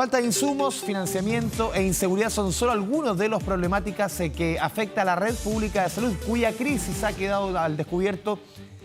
Falta de insumos, financiamiento e inseguridad son solo algunos de las problemáticas que afecta a la red pública de salud, cuya crisis ha quedado al descubierto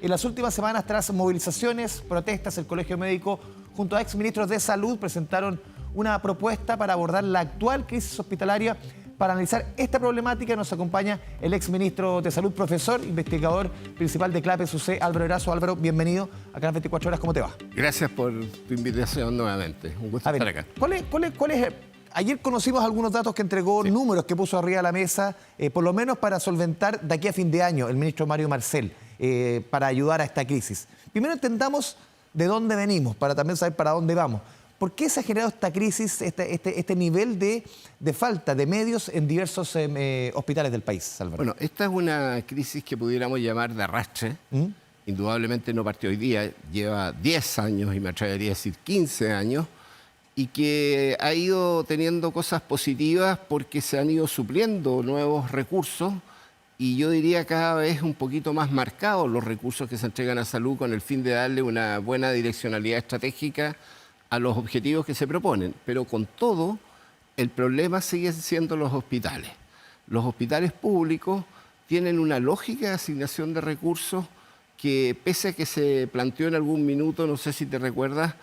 en las últimas semanas tras movilizaciones, protestas. El Colegio Médico, junto a exministros de salud, presentaron una propuesta para abordar la actual crisis hospitalaria. Para analizar esta problemática nos acompaña el exministro de Salud, profesor, investigador principal de CLAPES-UC, Álvaro Erazo. Álvaro, bienvenido acá en 24 horas. ¿Cómo te va? Gracias por tu invitación nuevamente. Un gusto estar acá. ¿Cuál es? Ayer conocimos algunos datos que entregó, números que puso arriba de la mesa, por lo menos para solventar de aquí a fin de año el ministro Mario Marcel, para ayudar a esta crisis. Primero entendamos de dónde venimos, para también saber para dónde vamos. ¿Por qué se ha generado esta crisis, este nivel de falta de medios en diversos hospitales del país, Álvaro? Bueno, esta es una crisis que pudiéramos llamar de arrastre. Indudablemente no partió hoy día, lleva 10 años y me atrevería a decir 15 años, y que ha ido teniendo cosas positivas porque se han ido supliendo nuevos recursos y yo diría cada vez un poquito más marcados los recursos que se entregan a salud con el fin de darle una buena direccionalidad estratégica a los objetivos que se proponen. Pero con todo, el problema sigue siendo los hospitales. Los hospitales públicos tienen una lógica de asignación de recursos que, pese a que se planteó en algún minuto, no sé si te recuerdas,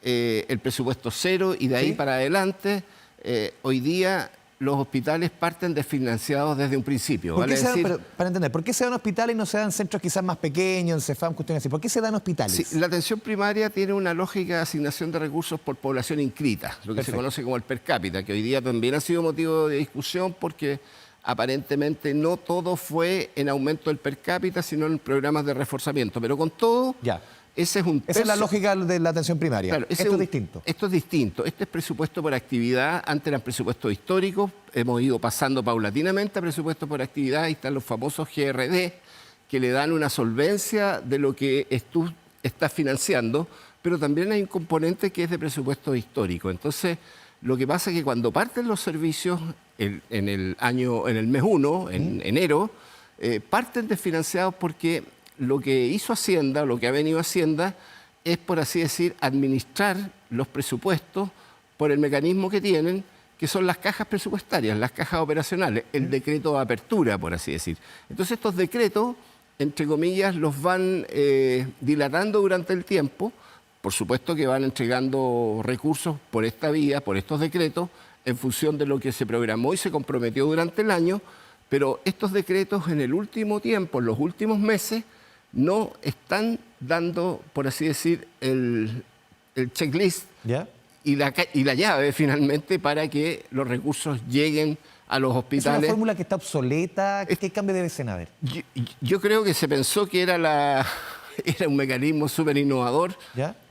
el presupuesto cero y de ahí para adelante, hoy día los hospitales parten desfinanciados desde un principio. ¿Por qué para entender, ¿por qué se dan hospitales y no se dan centros quizás más pequeños, en CEFAM, cuestiones así? ¿Por qué se dan hospitales? Sí, la atención primaria tiene una lógica de asignación de recursos por población inscrita, lo que se conoce como el per cápita, que hoy día también ha sido motivo de discusión porque aparentemente no todo fue en aumento del per cápita, sino en programas de reforzamiento. Pero con todo, esa es la lógica de la atención primaria. Claro, esto es distinto. Esto es distinto. Este es presupuesto por actividad. Antes eran presupuestos históricos. Hemos ido pasando paulatinamente a presupuesto por actividad. Ahí están los famosos GRD, que le dan una solvencia de lo que tú estás financiando, pero también hay un componente que es de presupuesto histórico. Entonces, lo que pasa es que cuando parten los servicios en el mes 1, en enero, parten desfinanciados porque lo que hizo Hacienda, lo que ha venido Hacienda, es, por así decir, administrar los presupuestos por el mecanismo que tienen, que son las cajas presupuestarias, las cajas operacionales, el decreto de apertura, por así decir. Entonces estos decretos, entre comillas, los van dilatando durante el tiempo. Por supuesto que van entregando recursos por esta vía, por estos decretos, en función de lo que se programó y se comprometió durante el año, pero estos decretos en el último tiempo, en los últimos meses, no están dando, por así decir, el checklist y la llave finalmente para que los recursos lleguen a los hospitales. ¿Es una fórmula que está obsoleta? ¿Qué cambio debe ser haber? Yo creo que se pensó que era un mecanismo súper innovador,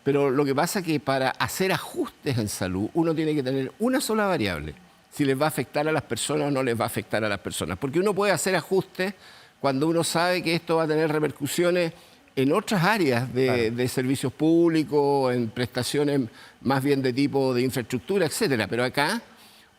pero lo que pasa es que para hacer ajustes en salud uno tiene que tener una sola variable, si les va a afectar a las personas o no les va a afectar a las personas, porque uno puede hacer ajustes cuando uno sabe que esto va a tener repercusiones en otras áreas de servicios públicos, en prestaciones más bien de tipo de infraestructura, etcétera. Pero acá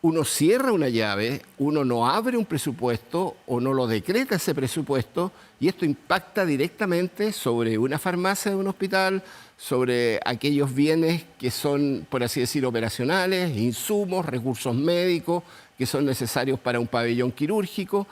uno cierra una llave, uno no abre un presupuesto o no lo decreta ese presupuesto y esto impacta directamente sobre una farmacia de un hospital, sobre aquellos bienes que son, por así decir, operacionales, insumos, recursos médicos que son necesarios para un pabellón quirúrgico.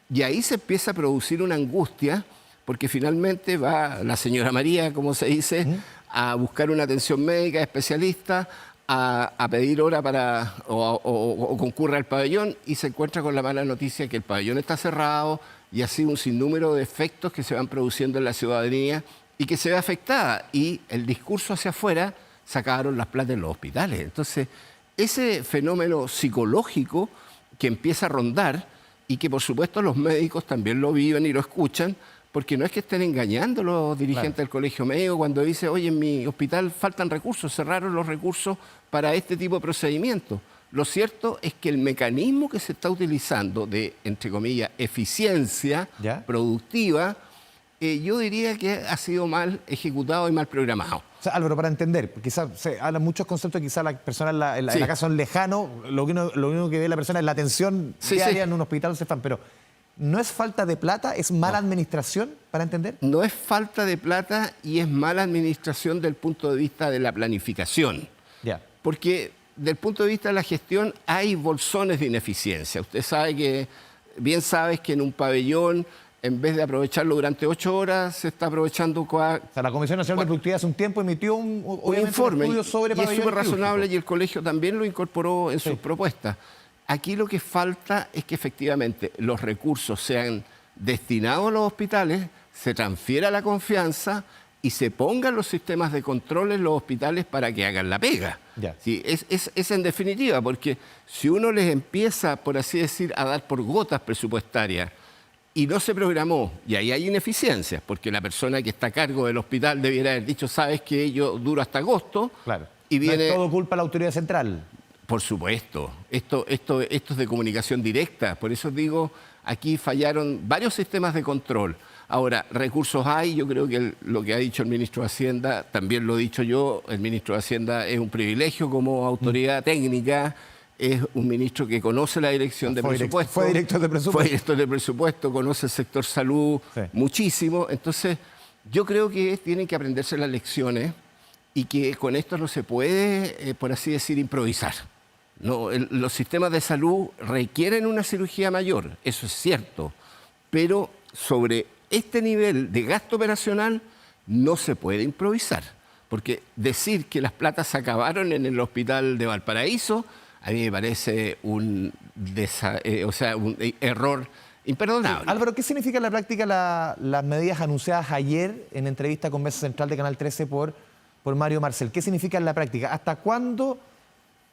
Y ahí se empieza a producir una angustia, porque finalmente va la señora María, como se dice, a buscar una atención médica especialista, a pedir hora o concurre al pabellón y se encuentra con la mala noticia que el pabellón está cerrado y así un sinnúmero de efectos que se van produciendo en la ciudadanía y que se ve afectada. Y el discurso hacia afuera, sacaron las plata en los hospitales. Entonces, ese fenómeno psicológico que empieza a rondar, y que por supuesto los médicos también lo viven y lo escuchan, porque no es que estén engañando los dirigentes del Colegio Médico cuando dice, oye, en mi hospital faltan recursos, cerraron los recursos para este tipo de procedimientos. Lo cierto es que el mecanismo que se está utilizando de, entre comillas, eficiencia productiva, yo diría que ha sido mal ejecutado y mal programado. O sea, Álvaro, para entender, quizás se hablan muchos conceptos, quizás las personas en la casa son lejanos, lo único que ve la persona es la atención diaria en un hospital, pero ¿no es falta de plata, es mala administración, para entender? No es falta de plata y es mala administración del punto de vista de la planificación. Porque del punto de vista de la gestión hay bolsones de ineficiencia. Usted sabe que, bien sabes que en un pabellón, en vez de aprovecharlo durante 8 horas, se está aprovechando... O sea, la Comisión Nacional de Productividad hace un tiempo emitió un informe, estudio sobre y es súper razonable, quirúrgicos. y el colegio también lo incorporó en sus propuestas. Aquí lo que falta es que efectivamente los recursos sean destinados a los hospitales, se transfiera la confianza y se pongan los sistemas de control en los hospitales para que hagan la pega. Sí, es en definitiva, porque si uno les empieza, por así decir, a dar por gotas presupuestarias y no se programó, y ahí hay ineficiencias, porque la persona que está a cargo del hospital debiera haber dicho, sabes que yo duro hasta agosto, claro. Y viene... No es todo culpa de la autoridad central. Por supuesto, esto es de comunicación directa, por eso digo, aquí fallaron varios sistemas de control. Ahora, recursos hay, yo creo que lo que ha dicho el ministro de Hacienda, también lo he dicho yo, el ministro de Hacienda es un privilegio como autoridad técnica, es un ministro que conoce la dirección de presupuesto. Fue director de presupuesto. Fue director de presupuesto, conoce el sector salud muchísimo, entonces yo creo que tienen que aprenderse las lecciones y que con esto no se puede, por así decir, improvisar. No, los sistemas de salud requieren una cirugía mayor, eso es cierto, pero sobre este nivel de gasto operacional no se puede improvisar, porque decir que las platas se acabaron en el hospital de Valparaíso, a mí me parece un error imperdonable. Álvaro, ¿qué significa en la práctica las medidas anunciadas ayer en entrevista con Mesa Central de Canal 13 por Mario Marcel? ¿Qué significa en la práctica? ¿Hasta cuándo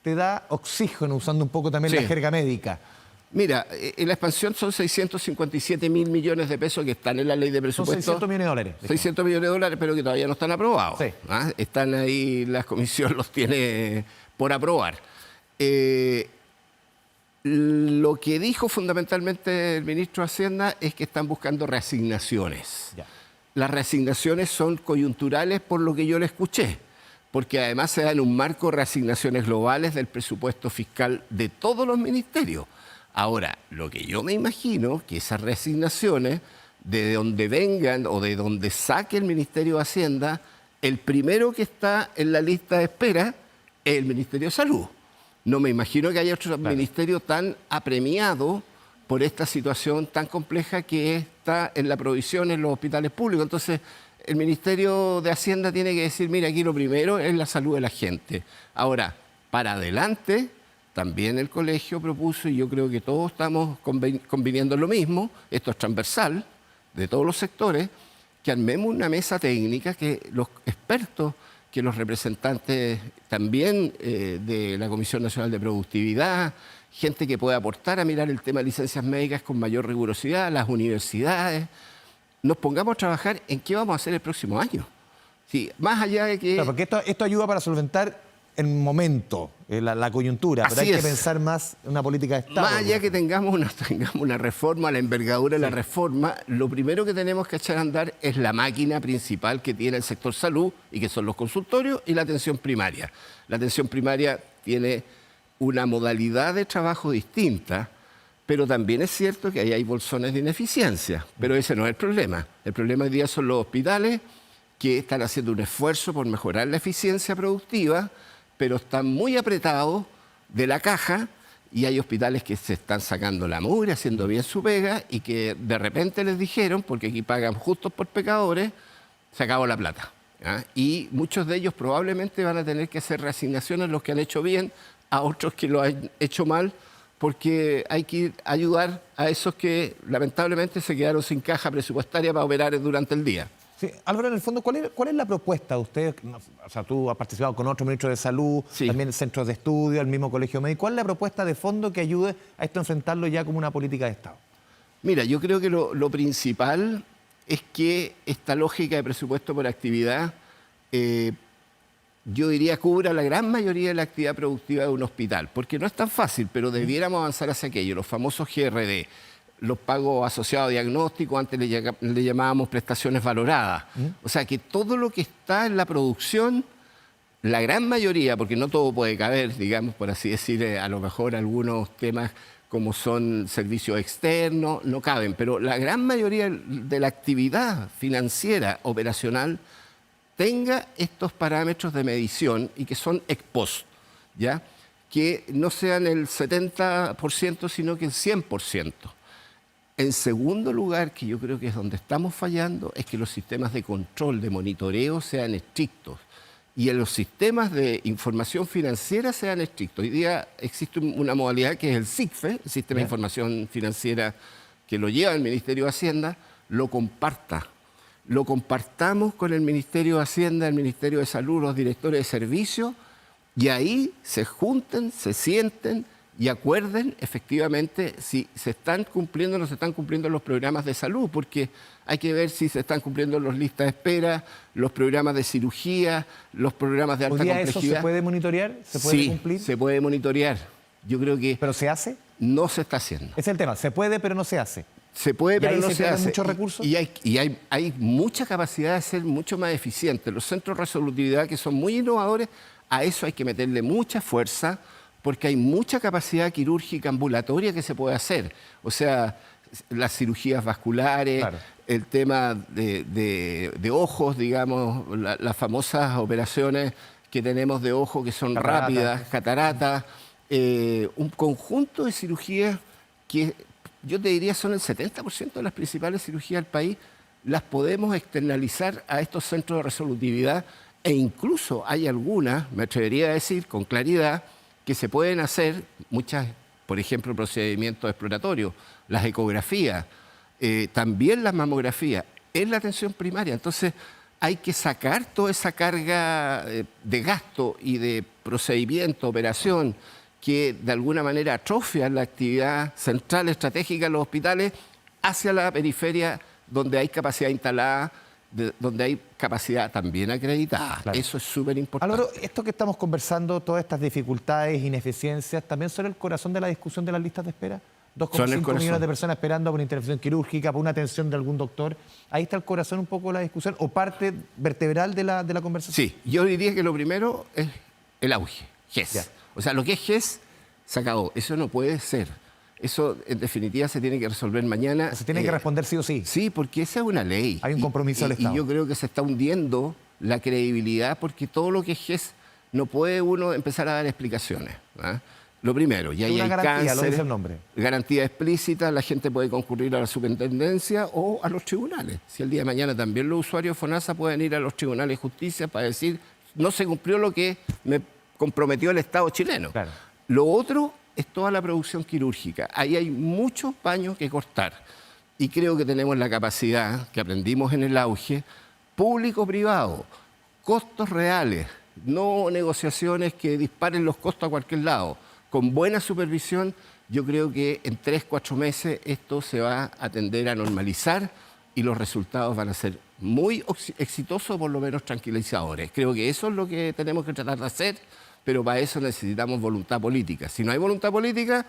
te da oxígeno, usando un poco también la jerga médica? Mira, en la expansión son 657.000 millones de pesos que están en la ley de presupuesto. Son 600 millones de dólares. 600 millones de dólares, pero que todavía no están aprobados. Sí. Están ahí, la comisión los tiene por aprobar. Lo que dijo fundamentalmente el ministro de Hacienda es que están buscando reasignaciones. Ya. Las reasignaciones son coyunturales por lo que yo le escuché, porque además se da en un marco de reasignaciones globales del presupuesto fiscal de todos los ministerios. Ahora, lo que yo me imagino que esas reasignaciones, de donde vengan o de donde saque el Ministerio de Hacienda, el primero que está en la lista de espera es el Ministerio de Salud. No me imagino que haya otro ministerio tan apremiado por esta situación tan compleja que está en la provisión en los hospitales públicos. Entonces, el Ministerio de Hacienda tiene que decir, mira, aquí lo primero es la salud de la gente. Ahora, para adelante, también el colegio propuso, y yo creo que todos estamos conviniendo en lo mismo, esto es transversal, de todos los sectores, que armemos una mesa técnica que los expertos, que los representantes también de la Comisión Nacional de Productividad, gente que pueda aportar a mirar el tema de licencias médicas con mayor rigurosidad, las universidades, nos pongamos a trabajar en qué vamos a hacer el próximo año. Sí, más allá de que... Claro, porque esto ayuda para solventar el momento, la coyuntura, pero hay que pensar más en una política de Estado. Más allá que tengamos una reforma, la envergadura de la reforma, lo primero que tenemos que echar a andar es la máquina principal que tiene el sector salud, y que son los consultorios y la atención primaria. La atención primaria tiene una modalidad de trabajo distinta, pero también es cierto que ahí hay bolsones de ineficiencia, pero ese no es el problema. El problema hoy día son los hospitales que están haciendo un esfuerzo por mejorar la eficiencia productiva, pero están muy apretados de la caja, y hay hospitales que se están sacando la mugre, haciendo bien su pega, y que de repente les dijeron, porque aquí pagan justos por pecadores, se acabó la plata. Y muchos de ellos probablemente van a tener que hacer reasignaciones, los que han hecho bien, a otros que lo han hecho mal, porque hay que ayudar a esos que lamentablemente se quedaron sin caja presupuestaria para operar durante el día. Sí. Álvaro, en el fondo, ¿cuál es la propuesta de ustedes? O sea, tú has participado con otro ministro de Salud, también centros de estudio, el mismo colegio médico. ¿Cuál es la propuesta de fondo que ayude a esto a enfrentarlo ya como una política de Estado? Mira, yo creo que lo principal es que esta lógica de presupuesto por actividad, yo diría, cubra la gran mayoría de la actividad productiva de un hospital, porque no es tan fácil, pero debiéramos avanzar hacia aquello, los famosos GRD. Los pagos asociados a diagnóstico, antes le llamábamos prestaciones valoradas. O sea, que todo lo que está en la producción, la gran mayoría, porque no todo puede caber, digamos, por así decir, a lo mejor algunos temas como son servicios externos, no caben, pero la gran mayoría de la actividad financiera operacional tenga estos parámetros de medición y que son ex post, ¿ya? que no sean el 70%, sino que el 100%. En segundo lugar, que yo creo que es donde estamos fallando, es que los sistemas de control, de monitoreo sean estrictos y en los sistemas de información financiera sean estrictos. Hoy día existe una modalidad que es el SICFE, el Sistema de Información Financiera, que lo lleva el Ministerio de Hacienda, lo comparta. Lo compartamos con el Ministerio de Hacienda, el Ministerio de Salud, los directores de servicios, y ahí se junten, se sienten y acuerden efectivamente si se están cumpliendo o no se están cumpliendo los programas de salud, porque hay que ver si se están cumpliendo las listas de espera, los programas de cirugía, los programas de alta complejidad. ¿Eso se puede monitorear? ¿Se puede cumplir? Sí, se puede monitorear. Yo creo que... ¿Pero se hace? No se está haciendo. Ese es el tema. Se puede, pero no se hace. Se puede, pero no se hace. ¿Muchos recursos? Y hay mucha capacidad de ser mucho más eficientes. Los centros de resolutividad, que son muy innovadores, a eso hay que meterle mucha fuerza, porque hay mucha capacidad quirúrgica ambulatoria que se puede hacer. O sea, las cirugías vasculares, claro, el tema de ojos, digamos, las famosas operaciones que tenemos de ojo que son rápidas, cataratas, un conjunto de cirugías que yo te diría son el 70% de las principales cirugías del país, las podemos externalizar a estos centros de resolutividad e incluso hay algunas, me atrevería a decir con claridad, que se pueden hacer, muchas, por ejemplo, procedimientos exploratorios, las ecografías, también las mamografías, en la atención primaria. Entonces, hay que sacar toda esa carga de gasto y de procedimiento, operación, que de alguna manera atrofian la actividad central estratégica de los hospitales hacia la periferia donde hay capacidad instalada, donde hay capacidad también acreditada. Claro. Eso es súper importante. Álvaro, esto que estamos conversando, todas estas dificultades, ineficiencias, ¿también son el corazón de la discusión de las listas de espera? 2,5 millones de personas esperando por una intervención quirúrgica, por una atención de algún doctor. ¿Ahí está el corazón un poco de la discusión o parte vertebral de la conversación? Sí, yo diría que lo primero es el auge, GES. Ya. O sea, lo que es GES se acabó. Eso no puede ser. Eso, en definitiva, se tiene que resolver mañana. Se tiene que responder sí o sí. Sí, porque esa es una ley. Hay un compromiso del Estado. Y yo creo que se está hundiendo la credibilidad porque todo lo que es GES no puede uno empezar a dar explicaciones. ¿Ah? Lo primero, ya hay garantía, lo dice el nombre. Garantía explícita, la gente puede concurrir a la superintendencia o a los tribunales. Si el día de mañana también los usuarios de FONASA pueden ir a los tribunales de justicia para decir no se cumplió lo que me comprometió el Estado chileno. Claro. Lo otro es toda la producción quirúrgica. Ahí hay muchos paños que cortar. Y creo que tenemos la capacidad, que aprendimos en el auge, público-privado, costos reales, no negociaciones que disparen los costos a cualquier lado. Con buena supervisión, yo creo que en 3-4 meses esto se va a tender a normalizar y los resultados van a ser muy exitosos, por lo menos tranquilizadores. Creo que eso es lo que tenemos que tratar de hacer, pero para eso necesitamos voluntad política. Si no hay voluntad política,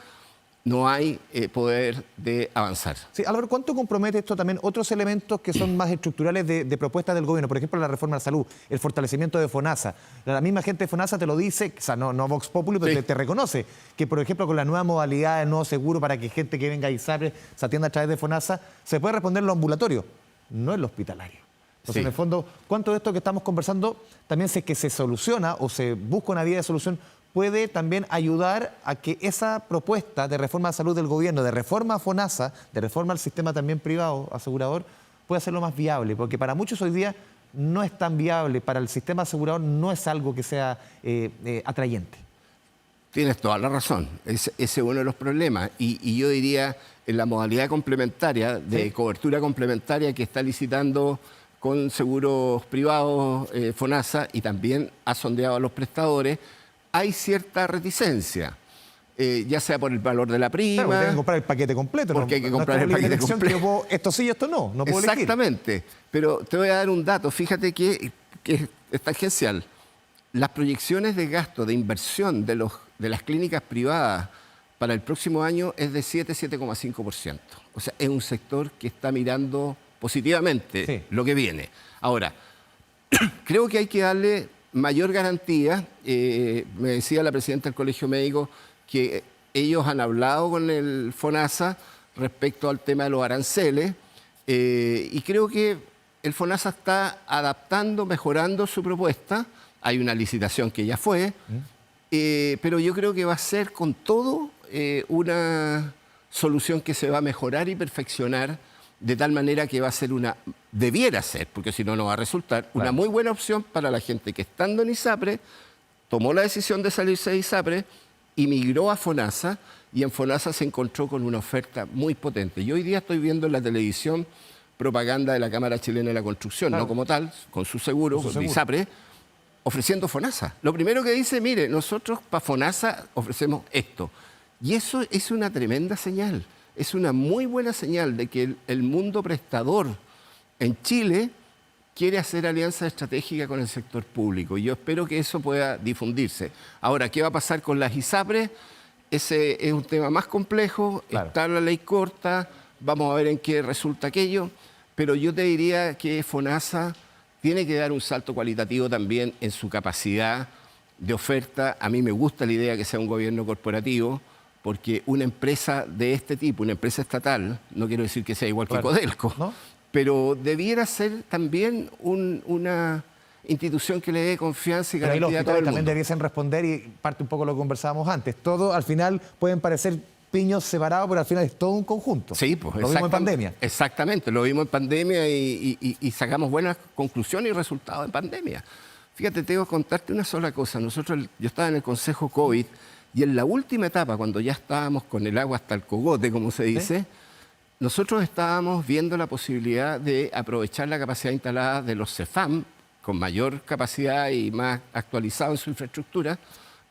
no hay poder de avanzar. Sí, Álvaro, ¿cuánto compromete esto también otros elementos que son más estructurales de propuestas del gobierno? Por ejemplo, la reforma de la salud, el fortalecimiento de FONASA. La misma gente de FONASA te lo dice, o sea, no Vox Populi, pero sí, te reconoce que, por ejemplo, con la nueva modalidad del nuevo seguro para que gente que venga a ISAPRE se atienda a través de FONASA, se puede responder en lo ambulatorio, no en lo hospitalario. Entonces, sí, en el fondo, ¿cuánto de esto que estamos conversando también sé que se soluciona o se busca una vía de solución puede también ayudar a que esa propuesta de reforma de salud del gobierno, de reforma a FONASA, de reforma al sistema también privado asegurador, pueda ser lo más viable? Porque para muchos hoy día no es tan viable, para el sistema asegurador no es algo que sea atrayente. Tienes toda la razón, ese es uno de los problemas. Y yo diría, en la modalidad complementaria, de cobertura complementaria que está licitando con seguros privados FONASA y también ha sondeado a los prestadores, hay cierta reticencia, ya sea por el valor de la prima. Claro, tienen que comprar el paquete completo. Porque hay que comprar el paquete completo. Esto sí y esto no puedo exactamente, elegir. Pero te voy a dar un dato, fíjate que es tangencial. Las proyecciones de gasto de inversión de las clínicas privadas para el próximo año es de 7,5%. O sea, es un sector que está mirando positivamente lo que viene. Ahora, creo que hay que darle mayor garantía. Me decía la presidenta del Colegio Médico que ellos han hablado con el FONASA respecto al tema de los aranceles y creo que el FONASA está adaptando, mejorando su propuesta. Hay una licitación que ya fue pero yo creo que va a ser con todo una solución que se va a mejorar y perfeccionar de tal manera que va a ser debiera ser, porque si no, no va a resultar, una muy buena opción para la gente que estando en ISAPRE tomó la decisión de salirse de ISAPRE y migró a FONASA, y en FONASA se encontró con una oferta muy potente. Yo hoy día estoy viendo en la televisión propaganda de la Cámara Chilena de la Construcción, no como tal, con su seguro, con ISAPRE, ofreciendo FONASA. Lo primero que dice, mire, nosotros para FONASA ofrecemos esto. Y eso es una tremenda señal, es una muy buena señal de que el mundo prestador en Chile quiere hacer alianza estratégica con el sector público. Y yo espero que eso pueda difundirse. Ahora, ¿qué va a pasar con las ISAPRES? Ese es un tema más complejo, está la ley corta, vamos a ver en qué resulta aquello, pero yo te diría que FONASA tiene que dar un salto cualitativo también en su capacidad de oferta. A mí me gusta la idea que sea un gobierno corporativo, porque una empresa de este tipo, una empresa estatal, no quiero decir que sea igual que Codelco, ¿no? Pero debiera ser también una institución que le dé confianza y garantía a todo el mundo. También debiesen responder, y parte un poco de lo que conversábamos antes. Todo al final pueden parecer piños separados, pero al final es todo un conjunto. Sí, pues lo vimos en pandemia. Exactamente, lo vimos en pandemia y sacamos buenas conclusiones y resultados en pandemia. Fíjate, tengo que contarte una sola cosa. Yo estaba en el Consejo COVID y en la última etapa, cuando ya estábamos con el agua hasta el cogote, como se dice, nosotros estábamos viendo la posibilidad de aprovechar la capacidad instalada de los CEFAM, con mayor capacidad y más actualizado en su infraestructura,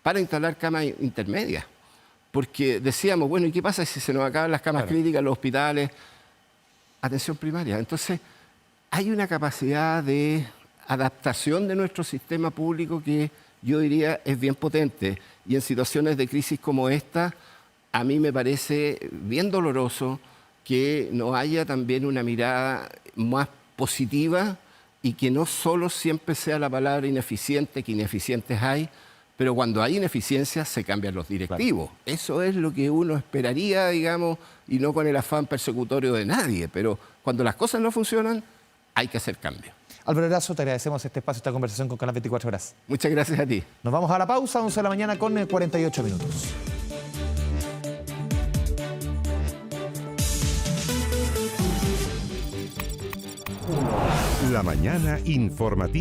para instalar camas intermedias. Porque decíamos, bueno, ¿y qué pasa si se nos acaban las camas críticas en los hospitales? Atención primaria. Entonces, hay una capacidad de adaptación de nuestro sistema público que yo diría es bien potente. Y en situaciones de crisis como esta, a mí me parece bien doloroso que no haya también una mirada más positiva y que no solo siempre sea la palabra ineficiente, que ineficientes hay, pero cuando hay ineficiencias se cambian los directivos. Eso es lo que uno esperaría, digamos, y no con el afán persecutorio de nadie. Pero cuando las cosas no funcionan, hay que hacer cambios. Álvaro Erazo, te agradecemos este espacio, esta conversación con Canal 24 Horas. Muchas gracias a ti. Nos vamos a la pausa, 11 de la mañana con 48 minutos. La mañana informativa.